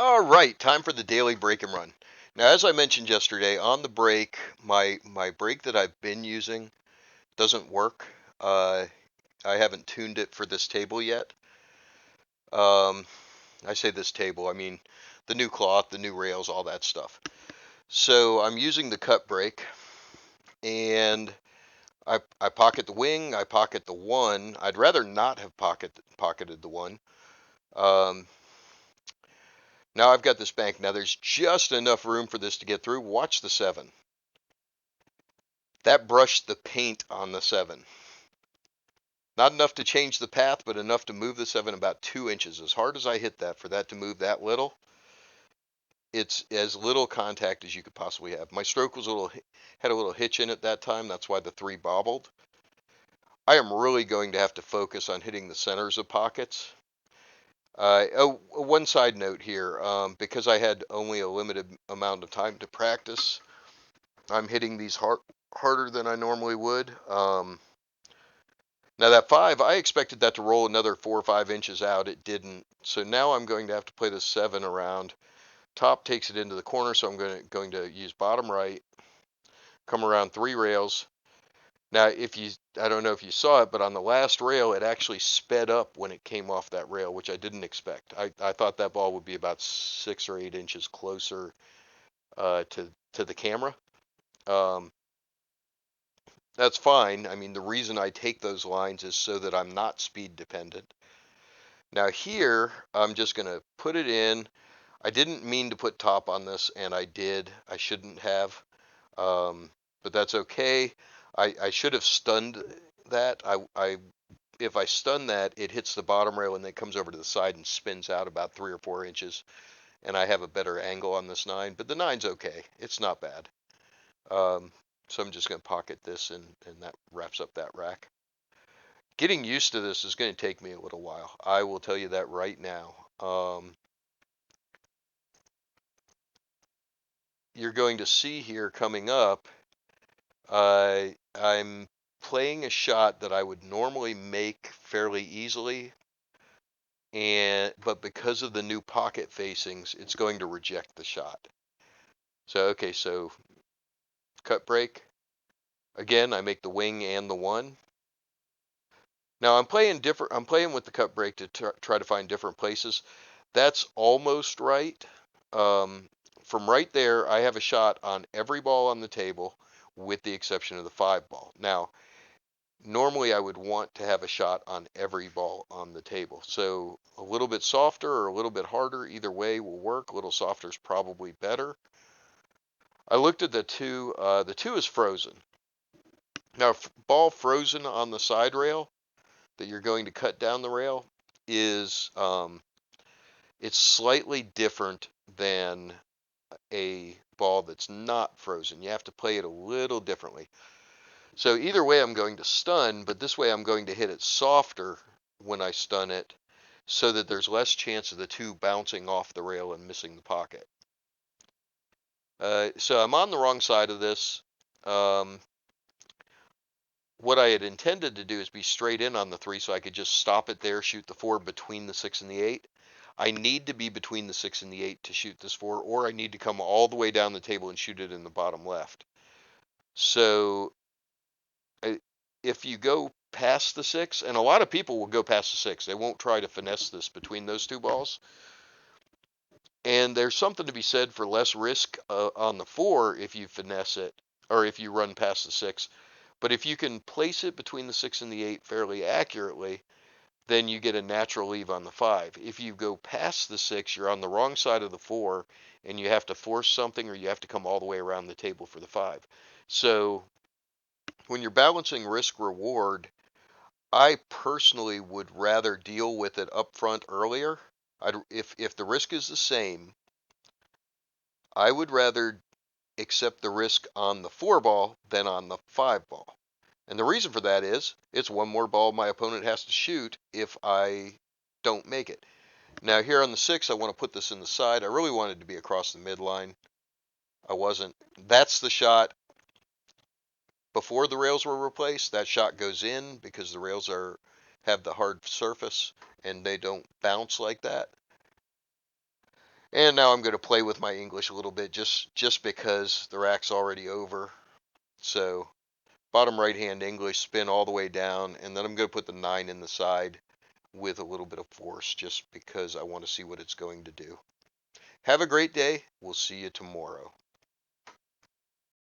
All right, time for the daily break and run. Now, as I mentioned yesterday, on the break, my brake that I've been using doesn't work. Uh, I haven't tuned it for this table yet. Um, I say this table, I mean the new cloth, the new rails, all that stuff. So I'm using the cut brake, and I pocket the wing, I pocket the one. I'd rather not have pocketed the one. Um, Now I've got this bank. Now there's just enough room for this to get through. Watch the seven. That brushed the paint on the seven. Not enough to change the path, but enough to move the seven about 2 inches. As hard as I hit that, for that to move that little, it's as little contact as you could possibly have. My stroke was had a little hitch in it that time. That's why the three bobbled. I am really going to have to focus on hitting the centers of pockets. Oh, one side note here, because I had only a limited amount of time to practice, I'm hitting these harder than I normally would. Now that five, I expected that to roll another 4 or 5 inches out. It didn't. So now I'm going to have to play the seven around. Top takes it into the corner, so I'm going to use bottom right, come around three rails. Now, I don't know if you saw it, but on the last rail, it actually sped up when it came off that rail, which I didn't expect. I thought that ball would be about 6 or 8 inches closer to the camera. Um, That's fine. I mean, the reason I take those lines is so that I'm not speed dependent. Now here, I'm just going to put it in. I didn't mean to put top on this, and I did. I shouldn't have, um, but that's okay. I should have stunned that. If I stun that, it hits the bottom rail and then comes over to the side and spins out about 3 or 4 inches, and I have a better angle on this nine. But the nine's okay. It's not bad. Um, so I'm just going to pocket this, and that wraps up that rack. Getting used to this is going to take me a little while. I will tell you that right now. You're going to see here coming up, I'm playing a shot that I would normally make fairly easily, and but because of the new pocket facings, it's going to reject the shot. So okay, so cut break. Again, I make the wing and the one. Now I'm playing different. I'm playing with the cut break to try to find different places. That's almost right. Um, from right there, I have a shot on every ball on the table, with the exception of the five ball. Now, normally I would want to have a shot on every ball on the table. So a little bit softer or a little bit harder, either way will work. A little softer is probably better. I looked at the two. The two is frozen. Now, ball frozen on the side rail that you're going to cut down the rail is it's slightly different than a ball that's not frozen. You have to play it a little differently. So either way, I'm going to stun, but this way I'm going to hit it softer when I stun it so that there's less chance of the two bouncing off the rail and missing the pocket. So I'm on the wrong side of this. Um, what I had intended to do is be straight in on the three so I could just stop it there, shoot the four between the six and the eight. I need to be between the six and the eight to shoot this four, or I need to come all the way down the table and shoot it in the bottom left. So if you go past the six, and a lot of people will go past the six, they won't try to finesse this between those two balls. And there's something to be said for less risk on the four if you finesse it, or if you run past the six. But if you can place it between the six and the eight fairly accurately, then you get a natural leave on the five. If you go past the six, you're on the wrong side of the four, and you have to force something, or you have to come all the way around the table for the five. So when you're balancing risk reward, I personally would rather deal with it up front earlier. If the risk is the same, I would rather accept the risk on the four ball than on the five ball. And the reason for that is it's one more ball my opponent has to shoot if I don't make it. Now here on the six, I want to put this in the side. I really wanted to be across the midline. I wasn't. That's the shot before the rails were replaced. That shot goes in because the rails have the hard surface and they don't bounce like that. And now I'm going to play with my English a little bit just because the rack's already over. So bottom right hand English, spin all the way down, and then I'm going to put the 9 in the side with a little bit of force just because I want to see what it's going to do. Have a great day. We'll see you tomorrow.